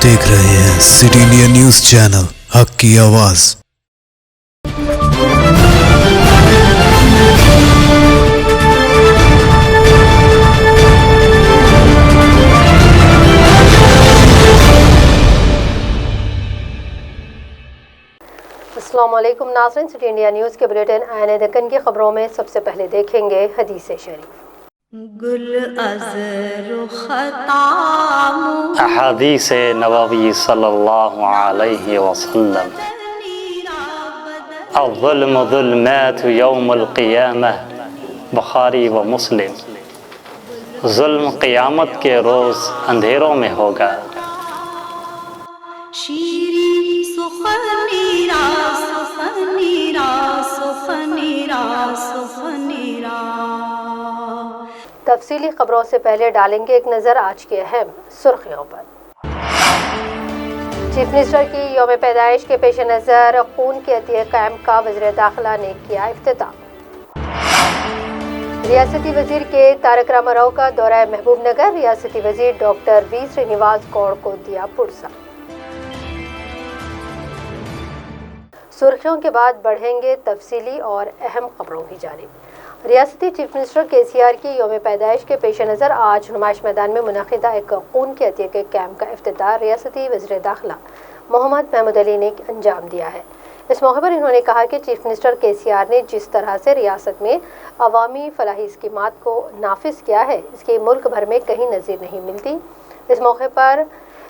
देख रहे हैं सिटी इंडिया न्यूज चैनल, हक की आवाज। अस्सलाम वालेकुम नाज़रीन, सिटी इंडिया न्यूज़ के बुलेटिन आने दक्कन की खबरों में सबसे पहले देखेंगे हदीस शरीफ। अहादीस नबवी सल्लल्लाहु अलैहि वसल्लम अज़्ज़ुल्मु ज़ुल्मातु यौमुल क़ियामह, बुखारी व मुस्लिम। जुल्म क़यामत के रोज़ अंधेरों में होगा। तफसीली खबरों से पहले डालेंगे एक नज़र आज के अहम सुर्खियों पर। चीफ मिनिस्टर की यौम पैदाइश के पेश नज़र खून के अतिया कैंप का वज़ीर दाखिला ने किया इफ्तिताह। रियासती वजीर के तारक रामाराव का दौरा महबूब नगर, रियासती वजीर डॉक्टर वी श्रीनिवास गौड़ को दिया पुरसा। सुर्खियों के बाद बढ़ेंगे तफसीली और अहम खबरों की जानिब। रियासती चीफ मिनिस्टर KCR की यौम पैदाइश के पेश नज़र आज नुमाइश मैदान में मुनक़िदा एक खून के अतिया के कैंप का इफ्तिताह रियासती वज़ीर दाखिला मोहम्मद महमूद अली ने अंजाम दिया है। इस मौके पर इन्होंने कहा कि चीफ मिनिस्टर KCR ने जिस तरह से रियासत में अवामी फलाही स्कीमात को नाफिज किया है, इसकी मुल्क भर में कहीं नज़ीर नहीं मिलती। इस मौके पर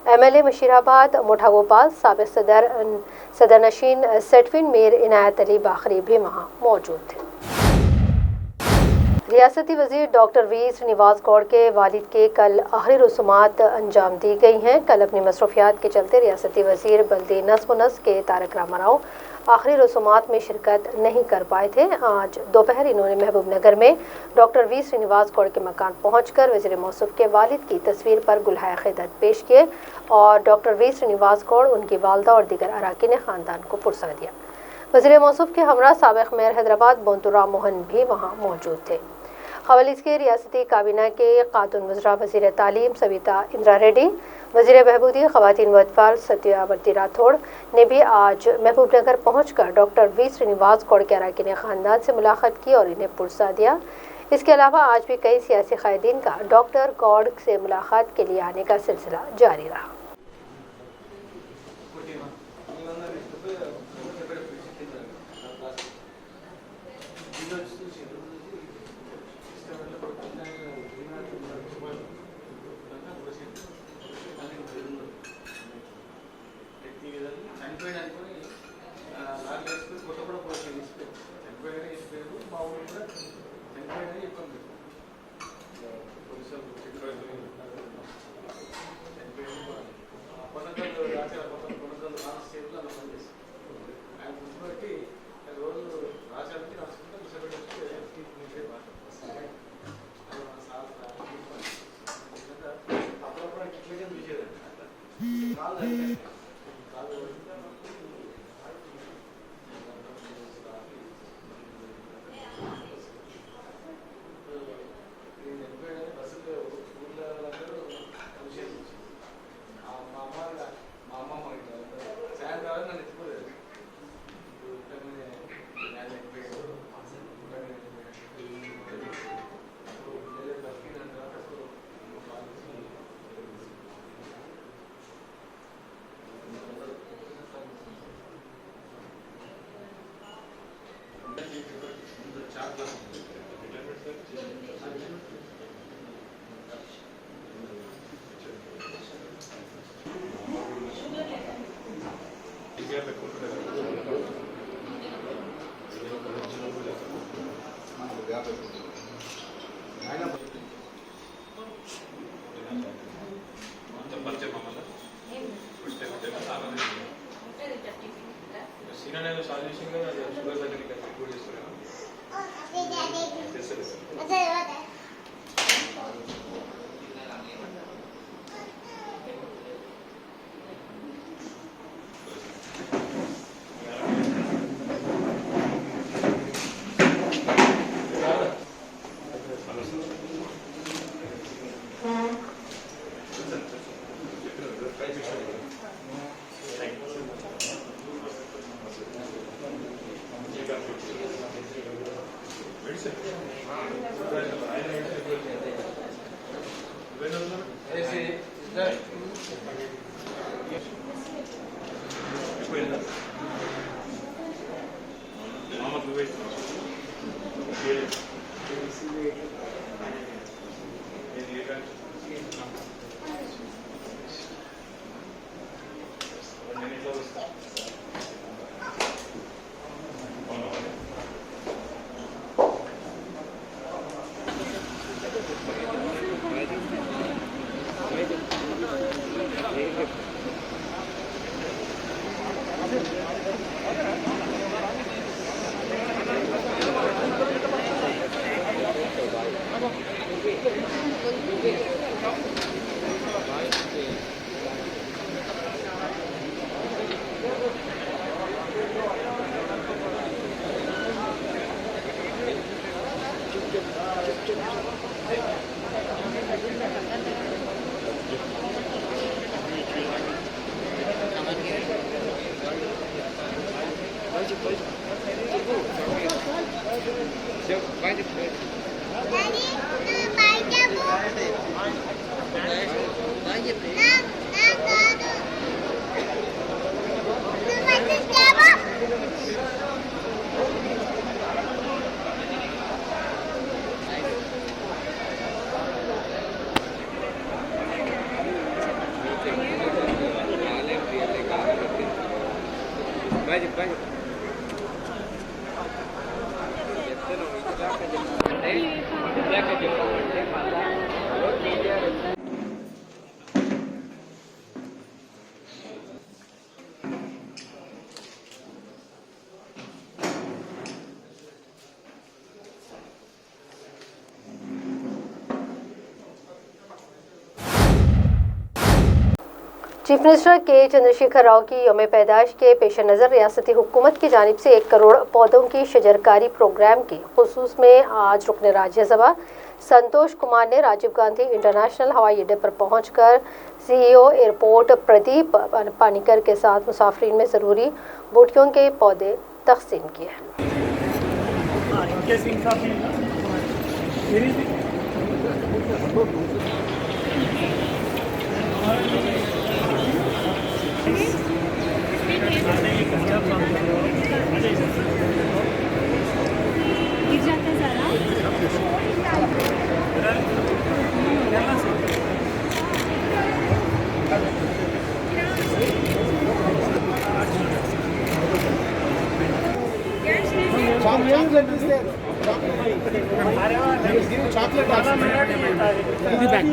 MLA मशीराबाद मोठा गोपाल, साबिक़ सदर नशीन सेटविन मीर इनायत अली बाखरी भी वहाँ मौजूद थे। रियासती वजीर डॉक्टर वी श्रीनिवास गौड़ के वालिद के कल आखिरी रसूमात अंजाम दी गई हैं। कल अपनी मसरूफियात के चलते रियासती वजीर बल्दी नस्ब व नस्ब के तारक रामाराव आखिरी रसूमात में शिरकत नहीं कर पाए थे। आज दोपहर इन्होंने महबूब नगर में डॉक्टर वी श्रीनिवास गौड़ के मकान पहुंचकर वज़ीर मौसूफ के वालिद की तस्वीर पर गुलहाए ख़िदमत पेश किए और डॉक्टर वी श्रीनिवास गौड़, उनकी वालदा और दीगर अराकीन ख़ानदान को पुरसा दिया। वज़ीर मौसूफ के हमरा साबिक़ मेयर हैदराबाद बोंतु राम मोहन भी वहाँ मौजूद थे। खवलीस के रियासती काबीना के खातून वज़रा वज़ीर तालीम सविता इंदिरा रेड्डी, वज़ीर बहबूदी ख़वातीन व अतफ़ाल सत्यावती राठौड़ ने भी आज महबूब नगर पहुँचकर डॉक्टर वी श्रीनिवास गौड़ के अरकान ख़ानदान से मुलाकात की और इन्हें पुरसा दिया। इसके अलावा आज भी कई सियासी क़ायदीन का डॉक्टर गौड़ से मुलाकात के लिए आने का सिलसिला जारी रहा। चीफ मिनिस्टर के चंद्रशेखर राव की यौम पैदाइश के पेश नज़र रियासती हुकूमत की जानिब से 1 करोड़ पौधों की शजरकारी प्रोग्राम के खुसूस में आज रुकन राज्यसभा संतोष कुमार ने राजीव गांधी इंटरनेशनल हवाई अड्डे पर पहुंचकर CEO एयरपोर्ट प्रदीप पानीकर के साथ मुसाफिरीन में ज़रूरी बूटियों के पौधे तकसीम किए।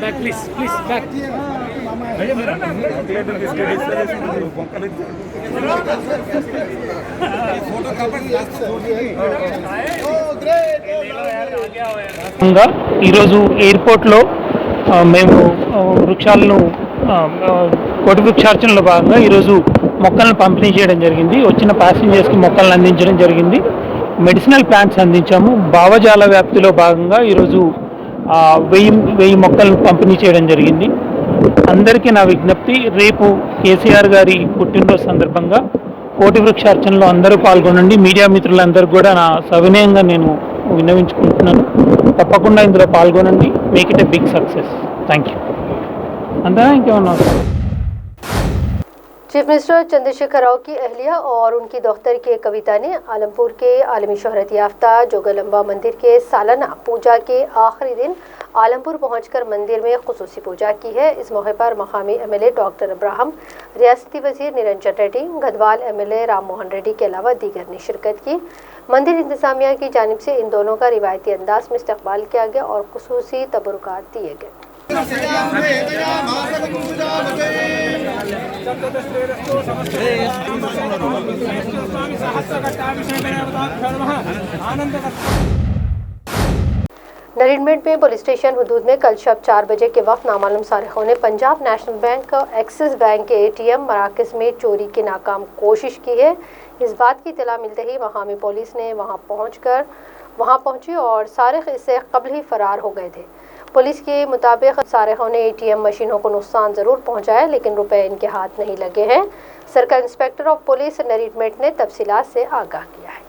Back, please, back. ఈరోజు ఎయిర్పోర్ట్లో మేము వృక్షాలను కోటి వృక్షార్చనలో భాగంగా ఈరోజు మొక్కలను పంపిణీ చేయడం జరిగింది. వచ్చిన ప్యాసింజర్స్కి మొక్కలను అందించడం జరిగింది. Medicinal plants అందించాము. భావజాల వ్యాప్తిలో భాగంగా ఈరోజు 1000 మొక్కలను పంపిణీ చేయడం జరిగింది. అందరికీ నా విజ్ఞప్తి, రేపు కేసీఆర్ గారి పుట్టినరోజు సందర్భంగా కోటి వృక్షార్చనలో అందరూ పాల్గొనండి. మీడియా మిత్రులందరూ కూడా నా సవినయంగా నేను విన్నవించుకుంటున్నాను. తప్పకుండా ఇందులో పాల్గొనండి. Make it a big success. Thank you. అంతేనా, ఇంకేమన్నా? चीफ मिनिस्टर चंद्रशेखर राव की अहलिया और उनकी दोहतर की एक कविता ने आलमपुर के आलमी शोहरत याफ्ता जोगलंबा मंदिर के सालाना पूजा के आखिरी दिन आलमपुर पहुंचकर मंदिर में खुसूसी पूजा की है। इस मौके पर मकामी MLA डॉक्टर अब्राहम, रियासती वजीर निरंजन रेड्डी, गढ़वाल MLA राम मोहन रेड्डी के अलावा दीगर ने शिरकत की। मंदिर इंतजामिया की जानिब से इन दोनों का रिवायती अंदाज में इस्तकबाल किया गया और खुसूसी तबरुकात दिए गए। नरीनमेंट में पुलिस स्टेशन हुदूद में कल शब 4 बजे के वक्त नामालूम सारिकों ने पंजाब नेशनल बैंक और एक्सिस बैंक के ATM मराकज़ में चोरी की नाकाम कोशिश की है। इस बात की इत्तला मिलते ही मकामी पुलिस ने वहां पहुंची और सारिक इससे कबल ही फरार हो गए थे। पुलिस के मुताबिक सारिकों ने ATM मशीनों को नुकसान ज़रूर पहुंचाया, लेकिन रुपए इनके हाथ नहीं लगे हैं। सर्कल इंस्पेक्टर ऑफ पुलिस नरीनमेंट ने तफसीलात से आगाह किया है।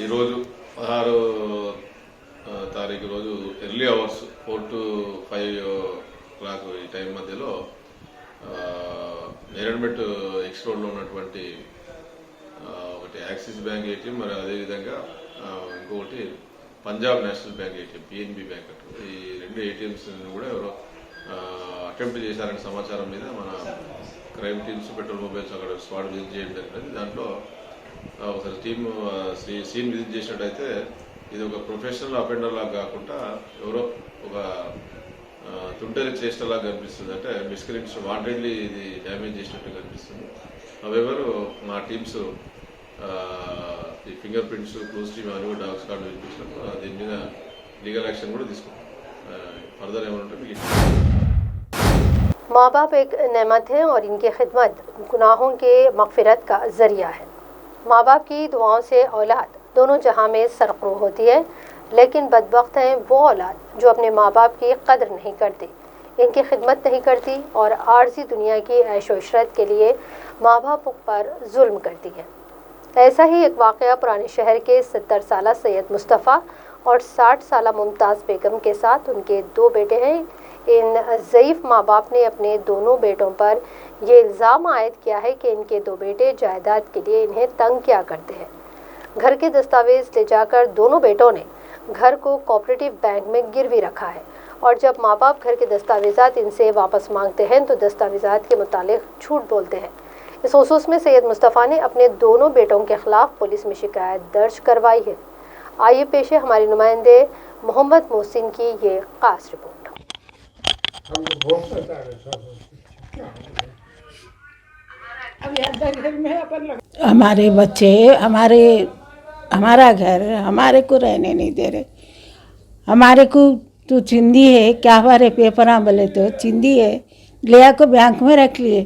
ఈరోజు 16 తారీఖు రోజు ఎర్లీ అవర్స్ 4 to 5 o'clock ఈ టైం మధ్యలో నేరన్మెట్ ఎక్స్ రోడ్లో ఉన్నటువంటి ఒకటి యాక్సిస్ బ్యాంక్ ఏటీఎం, మరి అదేవిధంగా ఇంకొకటి Punjab national bank ATM, PNB bank అటు, ఈ రెండు ఏటీఎంస్ కూడా ఎవరో అటెంప్ట్ చేశారనే సమాచారం మీద మన క్రైమ్ టీమ్స్, పెట్రోల్ మొబైల్స్ అక్కడ స్పాట్ విజిట్ చేయడం జరిగింది. దాంట్లో ఒకసారి టీమ్ సీన్ విజిట్ చేసినట్టయితే ఇది ఒక ప్రొఫెషనల్ అఫెండర్ లాగా కాకుండా ఎవరో ఒక తుంటరి చేష్టలాగా కనిపిస్తుంది. అంటే మిస్క్రీమ్స్ వాంటెడ్లీ ఇది డ్యామేజ్ చేసినట్టు కనిపిస్తుంది. అవెవరు మా టీమ్స్ ఈ ఫింగర్ ప్రింట్స్, క్లూస్ టీమ్ అని కూడా డాగ్ స్క్వాడ్ వినిపించినప్పుడు దీని మీద लीगल एक्शन కూడా తీసుకుంటాం. ఫర్దర్ ఏమంటే మీకు माँ बाप एक नेमत है और इनकी खिदमत गुनाहों के मगफिरत का ज़रिया है। माँ बाप की दुआओं से औलाद दोनों जहां में सरखरू होती है, लेकिन बदबख्त हैं वो औलाद जो अपने माँ बाप की कदर नहीं करती, इनकी खिदमत नहीं करती और आर्जी दुनिया की ऐशो इशरत के लिए माँ बाप पर जुल्म करती है। ऐसा ही एक वाक़या पुराने शहर के 70 साला सैयद मुस्तफ़ा और 60 साला मुमताज़ बेगम के साथ उनके 2 बेटे हैं। इन ज़ईफ़ माँ बाप ने अपने दोनों बेटों पर ये इल्ज़ाम आयद किया है कि इनके 2 बेटे जायदाद के लिए इन्हें तंग किया करते हैं। घर के दस्तावेज़ ले जाकर दोनों बेटों ने घर को कोऑपरेटिव बैंक में गिरवी रखा है और जब माँ बाप घर के दस्तावेज़ात इनसे वापस मांगते हैं तो दस्तावेज़ात के मुतालिक झूठ बोलते हैं। इस खसूस में सैयद मुस्तफ़ा ने अपने दोनों बेटों के ख़िलाफ़ पुलिस में शिकायत दर्ज करवाई है। आइए पेश है हमारे नुमाइंदे मोहम्मद मोहसिन की ये खास रिपोर्ट। हमारे बच्चे हमारा घर हमारे को रहने नहीं दे रहे। हमारे को तू चिंदी है क्या हमारे पेपर बोले तो चिंदी है ले को बैंक में रख लिए।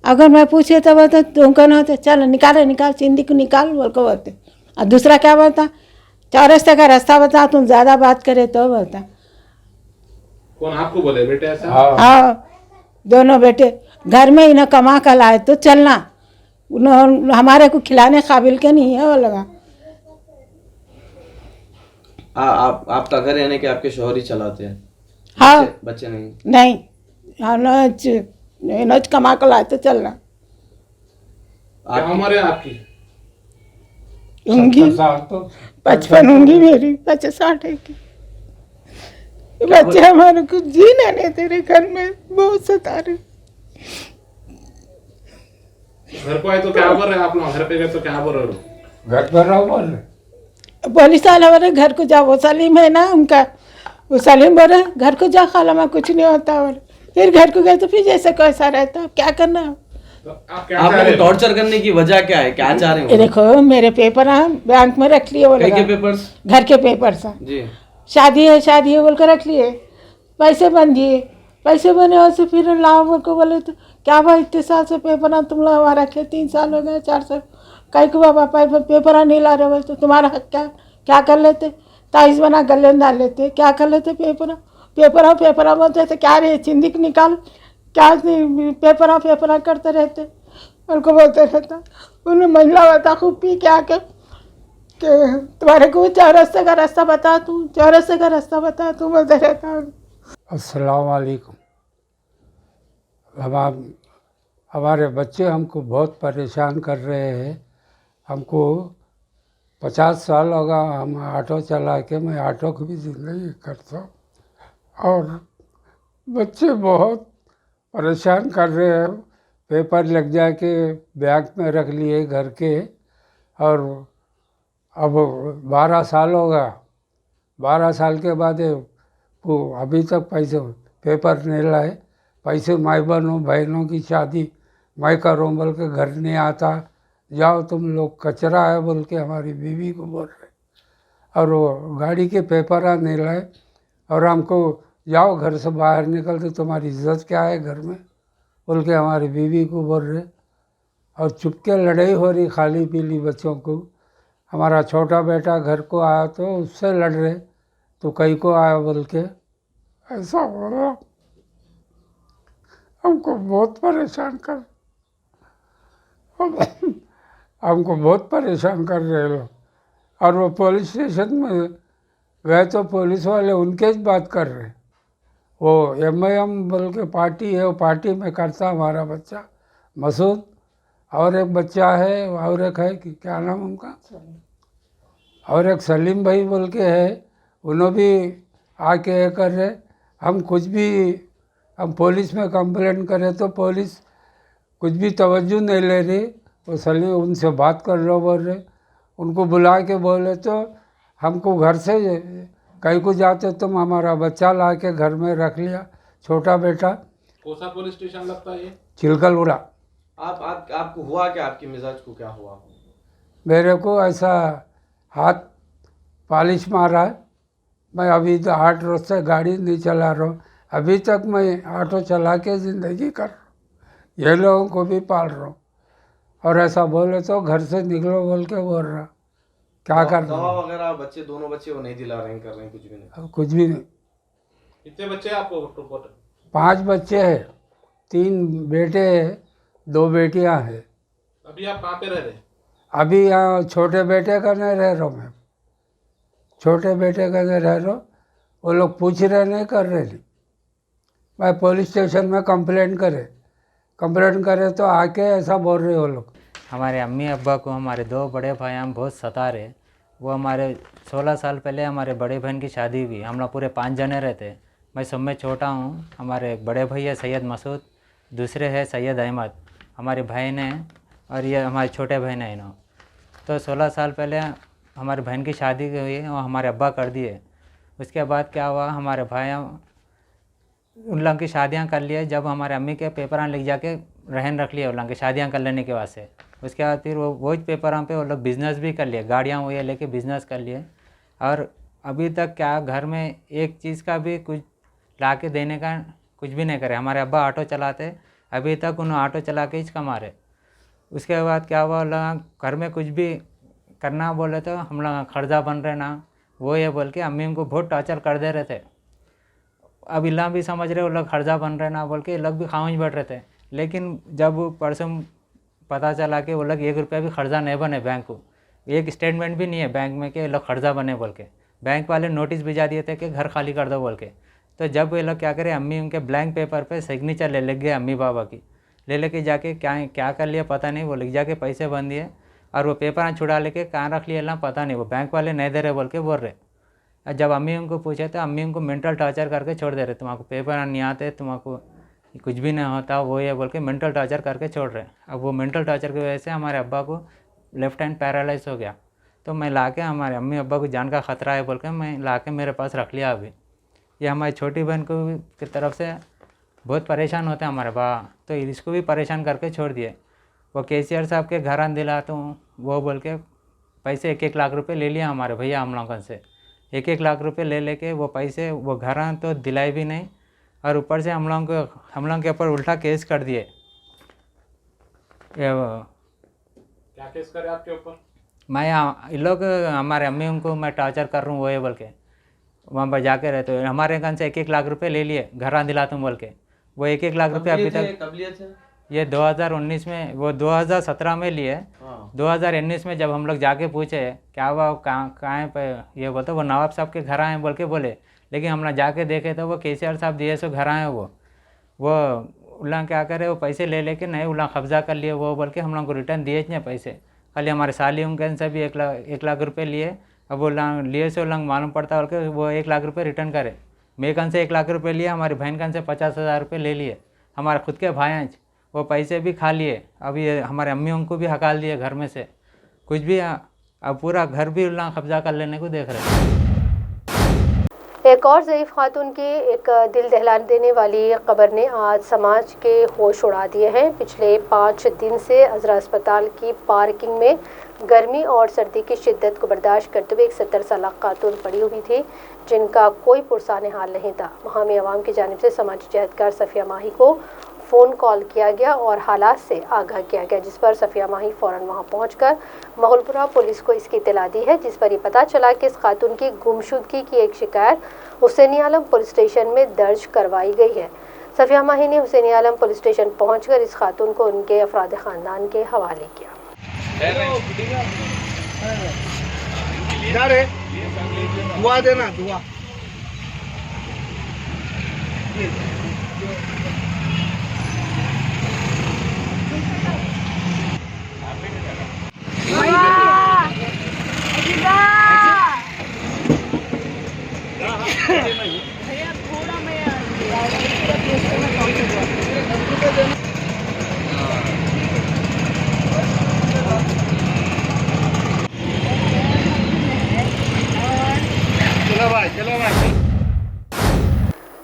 अगर मैं पूछे तो बोलते तुम कौन होते, चलो निकाल चिंदी को निकाल बोल को बोलते। और दूसरा क्या बोलता, चौरस्ते का रास्ता बता, तुम ज़्यादा बात करे तो बोलता। कौन आपको बोले बेटे ऐसा? हाँ दोनों बेटे घर में इन्हें कमा कर लाए तो चलना, हमारे को खिलाने काबिल के नहीं है वो लगा। आपका घर यानी कि आपके शौहर ही चलाते हैं? हाँ बच्चे नहीं? नहीं नोच कमा कर लाए तो चलना। क्या उम्र है आपकी? होंगी 55 होंगी मेरी, 60 की। बच्चे हमारे को जीने नहीं तेरे घर में बहुत सता रहे। घर को आए तो क्या बोल रहे आप लोग? घर पे गए तो क्या बोल रहे हो? घर पर रहो बोल रहे पुलिस वाले बोले घर को जाओ, वो सलीम है ना उनका, वो सलीम बोले घर को जा खाला में कुछ नहीं होता। और फिर घर को गए तो फिर जैसे कैसा रहता, क्या करना। तो आप क्या आप चाह रहे लोग हो? टॉर्चर करने की वजह क्या है, क्या चाह रहे ये हो? देखो मेरे पेपर बैंक में रख लिए, वो कई के लगा पेपर्स? घर के पेपर सा जी शादी है बोल कर रख लिए, पैसे बन दिए, पैसे बने और से फिर लाओ बोल को बोले तो क्या भाई इतने साल से पेपर तुम लोग हमारा रखे, 3 साल हो गए 4 साल, कई को बाबा पेपर नहीं ला रहे बोले तो तुम्हारा हक क्या कर लेते, ताइज बना गले में डाल लेते, क्या कर लेते पेपर बोलते थे क्या रे चिंदिक निकाल, क्या पेपर करते रहते उनको बोलते रहता। उन्हें महिला बता खूब पी के आके कि तुम्हारे को चौरस्ते का रास्ता बता, तू चौरस्ते का रास्ता बता, तू बोलते रहता। अस्सलाम वालेकुम। हमारे बच्चे हमको बहुत परेशान कर रहे हैं। हमको 50 साल होगा हम ऑटो चला के, मैं ऑटो की भी ज़िंदगी करता हूँ और बच्चे बहुत परेशान कर रहे हैं। पेपर लग जाके बैंक में रख लिए घर के, और अब 12 साल होगा, 12 साल के बाद वो अभी तक पैसे पेपर नहीं लाए। पैसे माई बहनों की शादी मैं करूँ बोल के घर नहीं आता, जाओ तुम लोग कचरा है बोल के हमारी बीवी को बोल रहे। और वो गाड़ी के पेपर नहीं लाए और हमको जाओ घर से बाहर निकल तो तुम्हारी इज्जत क्या है घर में बोल के हमारी बीवी को बोल रहे। और चुपके लड़ाई हो रही खाली पीली बच्चों को। हमारा छोटा बेटा घर को आया तो उससे लड़ रहे, तो कई को आया बोल के ऐसा हो रहा। हमको बहुत परेशान कर हमको बहुत परेशान कर रहे लोग। और वो पुलिस स्टेशन में गए तो पुलिस वाले उनके ही बात कर रहे। वो MIM बोल के पार्टी है, वो पार्टी में करता हमारा बच्चा मसूद, और एक बच्चा है, और एक है कि क्या नाम उनका, और एक सलीम भाई बोल के है, उन्होंने भी आके ये कर रहे। हम कुछ भी, हम पुलिस में कंप्लेंट करें तो पुलिस कुछ भी तवज्जो नहीं ले रही। वो सलीम उनसे बात कर लो बोल रहे, उनको बुला के बोले तो हमको घर से कहीं को जाते तुम हमारा बच्चा ला के घर में रख लिया, छोटा बेटा। कौन सा पुलिस स्टेशन लगता है ये? चिलकलगुड़ा। आपको हुआ क्या, आपके मिजाज को क्या हुआ? मेरे को ऐसा हाथ पालिश मारा है। मैं अभी तो 8 रोज से गाड़ी नहीं चला रहा हूँ, अभी तक मैं ऑटो चला के ज़िंदगी कर रहा हूँ, ये लोगों को भी पाल रहा हूँ। और ऐसा बोले तो घर से निकलो बोल के बोल रहा, क्या कर रहा दवा हूँ? वगैरह बच्चे, दोनों बच्चे वो नहीं दिला रहे हैं, कर रहे हैं, कुछ भी नहीं? कुछ भी नहीं। कितने बच्चे हैं आपको टोटल? 5 बच्चे हैं, 3 बेटे हैं, 2 बेटियां हैं। अभी आप कहाँ पे रह रहे हैं? अभी यहाँ छोटे बेटे का नहीं रह रहा हूँ मैं, छोटे बेटे का नहीं रह रहा हूँ। वो लोग पूछ रहे नहीं कर रहे नहीं। मैं पुलिस स्टेशन में कंप्लेंट करे तो आके ऐसा बोल रहे वो लोग। हमारे अम्मी अब्बा को हमारे 2 बड़े भाई हम बहुत सता रहे। वो हमारे 16 साल पहले हमारे बड़े बहन की शादी हुई, हम लोग पूरे 5 जने रहते। मैं सब में छोटा हूँ। हमारे बड़े भैया सैयद मसूद, दूसरे है सैयद अहमद, हमारी बहन है, और ये हमारे छोटे बहन है इन्हों। तो 16 साल पहले हमारी बहन की शादी हुई और हमारे अब्बा कर दिए। उसके बाद क्या हुआ, हमारे भाई उन लोगों की शादियाँ कर लिए। जब हमारे अम्मी के पेपर लिख जाके रहन रख लिए उन लोगों की शादियाँ कर लेने के वास्ते। उसके बाद फिर वो पेपर पे वो लोग बिज़नेस भी कर लिए, गाड़ियाँ वो ये लेके बिज़नेस कर लिए। और अभी तक क्या घर में एक चीज़ का भी कुछ ला के देने का कुछ भी नहीं करे। हमारे अब्बा ऑटो चलाते, अभी तक उन्होंने ऑटो चला के ही कमा रहे। उसके बाद क्या हुआ, लोग घर में कुछ भी करना बोले तो हम लोग खर्चा बन रहे ना, वो ये बोल के अम्मी उनको बहुत टॉर्चर कर दे रहे थे। अब इल्ला भी समझ रहे वो लोग खर्चा बन रहे ना बोल के, लोग भी खामोश बैठ रहे थे। लेकिन जब परसों पता चला कि वो लोग 1 रुपया भी खर्चा नहीं बने, बैंक को एक स्टेटमेंट भी नहीं है बैंक में कि ये लोग खर्चा बने बोल के, बैंक वाले नोटिस भिजा दिए थे कि घर खाली कर दो बोल के। तो जब ये लोग क्या करें, अम्मी उनके ब्लैंक पेपर पे सिग्नेचर ले गए अम्मी बाबा की, लेके जाके क्या कर लिया पता नहीं, वो लिख जाके पैसे बन दिए और वो पेपर छुड़ा लेके कहाँ रख लिया ना पता नहीं, वो बैंक वाले नहीं दे रहे बोल के बोल रहे। और जब अम्मी उनको पूछे तो अम्मी उनको मेंटल टॉर्चर करके छोड़ दे रहे, तुम्हारे पेपर नहीं आते, तुम्हारे कुछ भी नहीं होता, वो ये बोल के मेंटल टॉर्चर करके छोड़ रहे। अब वो मेंटल टॉर्चर की वजह से हमारे अब्बा को लेफ्ट हैंड पैरालाइज हो गया। तो मैं ला के, हमारे अम्मी अब्बा को जान का ख़तरा है बोल के मैं ला के मेरे पास रख लिया। अभी ये हमारी छोटी बहन को की तरफ से बहुत परेशान होते हैं हमारे बाबा, तो इसको भी परेशान करके छोड़ दिए। वो KCR साहब के घर आन दिलाता हूँ वो बोल के पैसे 1-1 लाख रुपए ले लिया हमारे भैया हम लोगों से। 1-1 लाख रुपए ले लेके वो पैसे वो घर आन तो दिलाए भी नहीं, और ऊपर से हम लोगों के ऊपर उल्टा केस कर दिए। क्या केस करे आपके ऊपर? मैं इन लोग हमारे अम्मी उनको मैं टॉर्चर कर रहा हूँ वो ये बोल के, वहाँ पर जाके रहते हुए हमारे घर से 1-1 लाख रुपए ले लिए, घर आ दिलाता हूँ बोल के। वो 1-1 लाख रुपए अभी तक, कब लिए थे? ये 2019 में, वो 2017 में लिए। 2019 में जब हम लोग जाके पूछे क्या हुआ, कहाँ पे, ये बोलते वो नवाब साहब के घर आए बोल के बोले। लेकिन हम लोग जाके देखे तो वो KCR साहब DSO घर आए। वो उल्ला क्या करे, वो पैसे ले लेके नहीं उल्ला कब्जा कर लिए वो बोल के हम लोग को रिटर्न दिए नहीं पैसे। खाली हमारे साली उनके से भी 1 लाख रुपये लिए। अब वो लिए से उल्ला मालूम पड़ता बोल के वो 1 लाख रुपये रिटर्न करे। मेरे कन से 1 लाख रुपये लिए, हमारी बहन कन से 50,000 रुपये ले लिए। हमारे खुद के भाई वो पैसे भी खा लिए। अभी हमारे अम्मी उनको भी हकाल दिए घर में से, कुछ भी। अब पूरा घर भी उल्ला कब्जा कर लेने को देख रहे हैं। एक और ज़ईफ़ खातून की एक दिल दहला देने वाली खबर ने आज समाज के होश उड़ा दिए हैं। पिछले 5 दिन से अजरा अस्पताल की पार्किंग में गर्मी और सर्दी की शिद्दत को बर्दाश्त करते हुए एक 70 साल खातून पड़ी हुई थी, जिनका कोई पुरसाने हाल नहीं था। मकामी अवाम की जानिब से समाजी जहदकार सफ़िया माही को फ़ोन कॉल किया गया और हालात से आगाह किया गया, जिस पर सफ़िया माही फ़ौरन वहां पहुंचकर मगलपुरा पुलिस को इसकी इत्तला दी है, जिस पर ये पता चला कि इस खातून की गुमशुदगी की एक शिकायत हुसैनी आलम पुलिस स्टेशन में दर्ज करवाई गई है। सफ़िया माही ने हुसैनी आलम पुलिस स्टेशन पहुंचकर इस खातून को उनके अफराद ख़ानदान के हवाले किया। क्या रे दुआ देना दुआ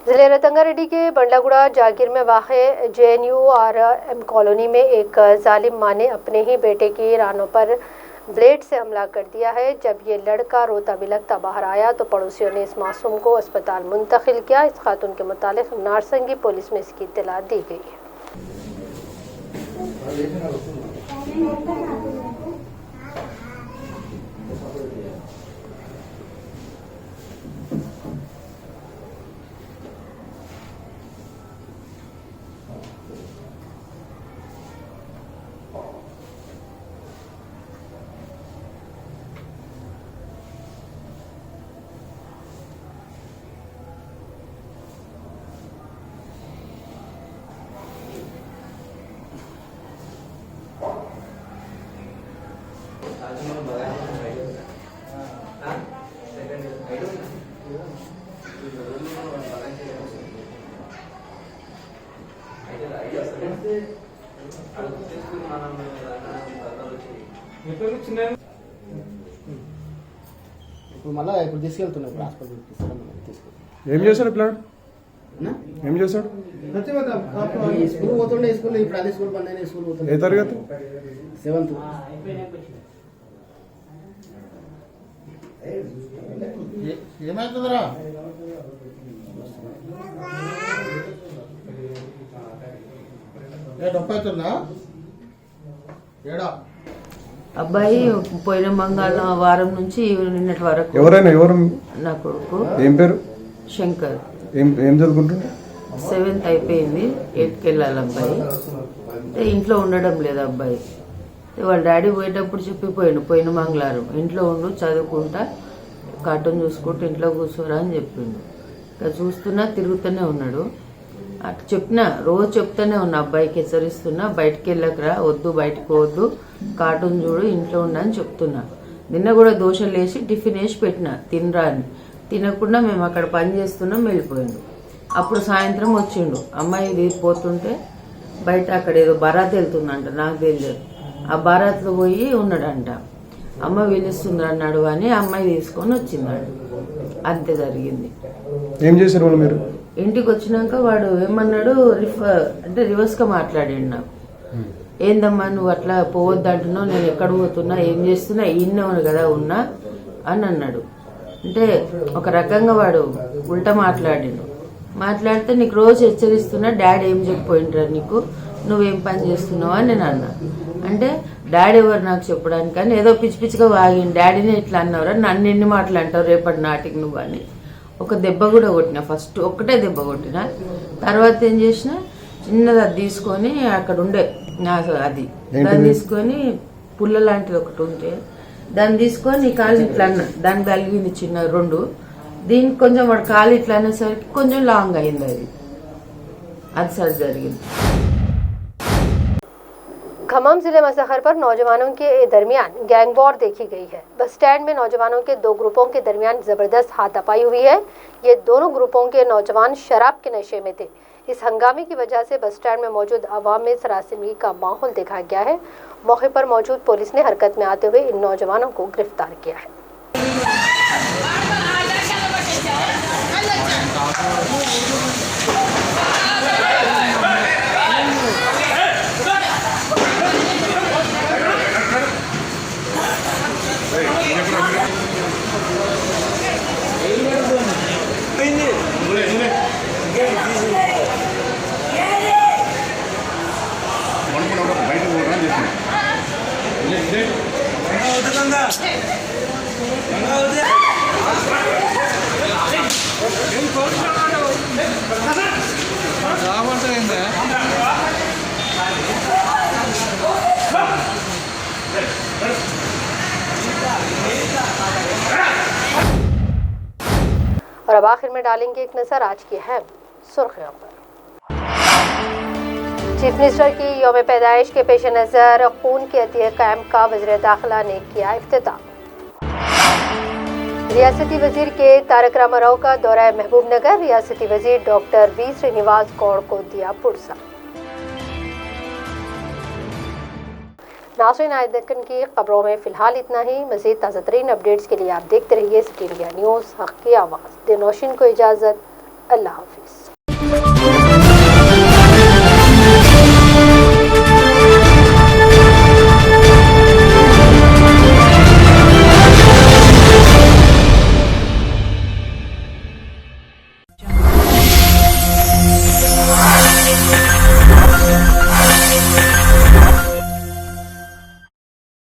जिले रतंगारेड्डी के बंडागुड़ा जागीर में वाक़ JNURM कॉलोनी में एक जालिम मां ने अपने ही बेटे की रानों पर ब्लेड से हमला कर दिया है। जब ये लड़का रोता बिलखता बाहर आया तो पड़ोसियों ने इस मासूम को अस्पताल मुंतकिल किया। इस खातून के मुतालिक नारसंगी पुलिस में इसकी इत्तला दी गई है। ఇప్పుడు మళ్ళీ ఇప్పుడు తీసుకెళ్తున్నాం ఇప్పుడు హాస్పిటల్కి తీసుకెళ్తాం ఏం చేశాడు ప్లాన్ ఏం చేశాడు స్కూల్ పోతుండే స్కూల్ ఇప్పుడు అదే స్కూల్ బంద్ అయిన స్కూల్ పోతుండే ఏ తరగతి 7th ఏమవుతుందిరా డొప్ప అవుతుందా ఏడా అబ్బాయి పోయిన మంగళ వారం నుంచి నిన్నటి వరకు ఎవరు నా కొడుకు ఏం పేరు శంకర్ ఏం చదువుకుంటున్నా 7th అయిపోయింది 8th వెళ్ళాలి అబ్బాయి ఇంట్లో ఉండడం లేదు అబ్బాయి వాళ్ళ డాడీ పోయేటప్పుడు చెప్పిపోయాడు పోయిన మంగళవారం ఇంట్లో ఉండు చదువుకుంటా కార్టూన్ చూసుకుంటూ ఇంట్లో కూర్చోరా అని చెప్పిండు ఇంకా చూస్తున్నా తిరుగుతూనే ఉన్నాడు అటు చెప్పినా రోజు చెప్తూనే ఉన్నా అబ్బాయికి హెచ్చరిస్తున్నా బయటికి వెళ్ళకరా వద్దు బయటకు పోవద్దు కార్టూన్ చూడు ఇంట్లో ఉన్నా అని చెప్తున్నా నిన్న కూడా దోశలు వేసి టిఫిన్ వేసి పెట్టినా తినరా అని తినకుండా మేము అక్కడ పని చేస్తున్నాం వెళ్ళిపోయిండు అప్పుడు సాయంత్రం వచ్చిండు అమ్మాయి పోతుంటే బయట అక్కడ ఏదో బరాత్ వెళ్తుందంట నాకు తెలియదు ఆ బారాత్లో పోయి ఉన్నాడంట అమ్మ పిలుస్తుంది అన్నాడు అని అమ్మాయి తీసుకొని వచ్చిందాడు అంతే జరిగింది ఏం చేశారు వాళ్ళు మీరు ఇంటికి వచ్చినాక వాడు ఏమన్నాడు అంటే రివర్స్గా మాట్లాడాడు నాకు ఏందమ్మా నువ్వు అట్లా పోవద్దు అంటున్నావు నేను ఎక్కడ పోతున్నా ఏం చేస్తున్నా ఈయన కదా ఉన్నా అని అన్నాడు అంటే ఒక రకంగా వాడు ఉల్టా మాట్లాడితే నీకు రోజు హెచ్చరిస్తున్నా డాడీ ఏం చెప్పిపోయింటారా నీకు నువ్వేం పని చేస్తున్నావు అని నేను అన్నా అంటే డాడీ ఎవరు నాకు చెప్పడానికి కానీ ఏదో పిచ్చి పిచ్చిగా వాగింది డాడీని ఇట్లా అన్నవరా నన్ను ఎన్ని మాటలు అంటావు రేపటి నాటికి నువ్వు అని ఒక దెబ్బ కూడా కొట్టినా ఫస్ట్ ఒక్కటే దెబ్బ కొట్టినా తర్వాత ఏం చేసిన చిన్నది అది తీసుకొని అక్కడ ఉండే అది దాన్ని తీసుకొని పుల్ల లాంటిది ఒకటి ఉంటే దాన్ని తీసుకొని కాలు ఇట్లా అన్న దానికి తగిలింది చిన్న 2 దీనికి కొంచెం వాడు కాలు ఇట్లా అనేసరికి కొంచెం లాంగ్ అయింది అది సార్ జరిగింది खम्मम जिले मसहर पर नौजवानों के दरमियान गैंग वॉर देखी गई है। बस स्टैंड में नौजवानों के 2 ग्रुपों के दरमियान जबरदस्त हाथापाई हुई है। ये दोनों ग्रुपों के नौजवान शराब के नशे में थे। इस हंगामे की वजह से बस स्टैंड में मौजूद आवाम में सरासरी का माहौल देखा गया है। मौके पर मौजूद पुलिस ने हरकत में आते हुए इन नौजवानों को गिरफ्तार किया है। రాబోతుందా अब आखिर में डालेंगे एक नज़र आज की अहम सुर्खियों पर। चीफ मिनिस्टर की यौम पैदाइश के पेश नज़र खून के अतिया कैंप का वज़ीर दाखिला ने किया इफ्तिताह। रियासती वजीर के तारक रामाराव का दौरा महबूब नगर, रियासती वजीर डॉक्टर वी श्रीनिवास गौड़ को दिया पुरसा। नाज़रीन, आज दक्कन की खबरों में फ़िलहाल इतना ही। मज़ीद ताज़ा तरीन अपडेट्स के लिए आप देखते रहिए सिटी इंडिया न्यूज़, हक़ की आवाज़। दिनोशिन को इजाज़त, अल्लाह हाफ़िज़।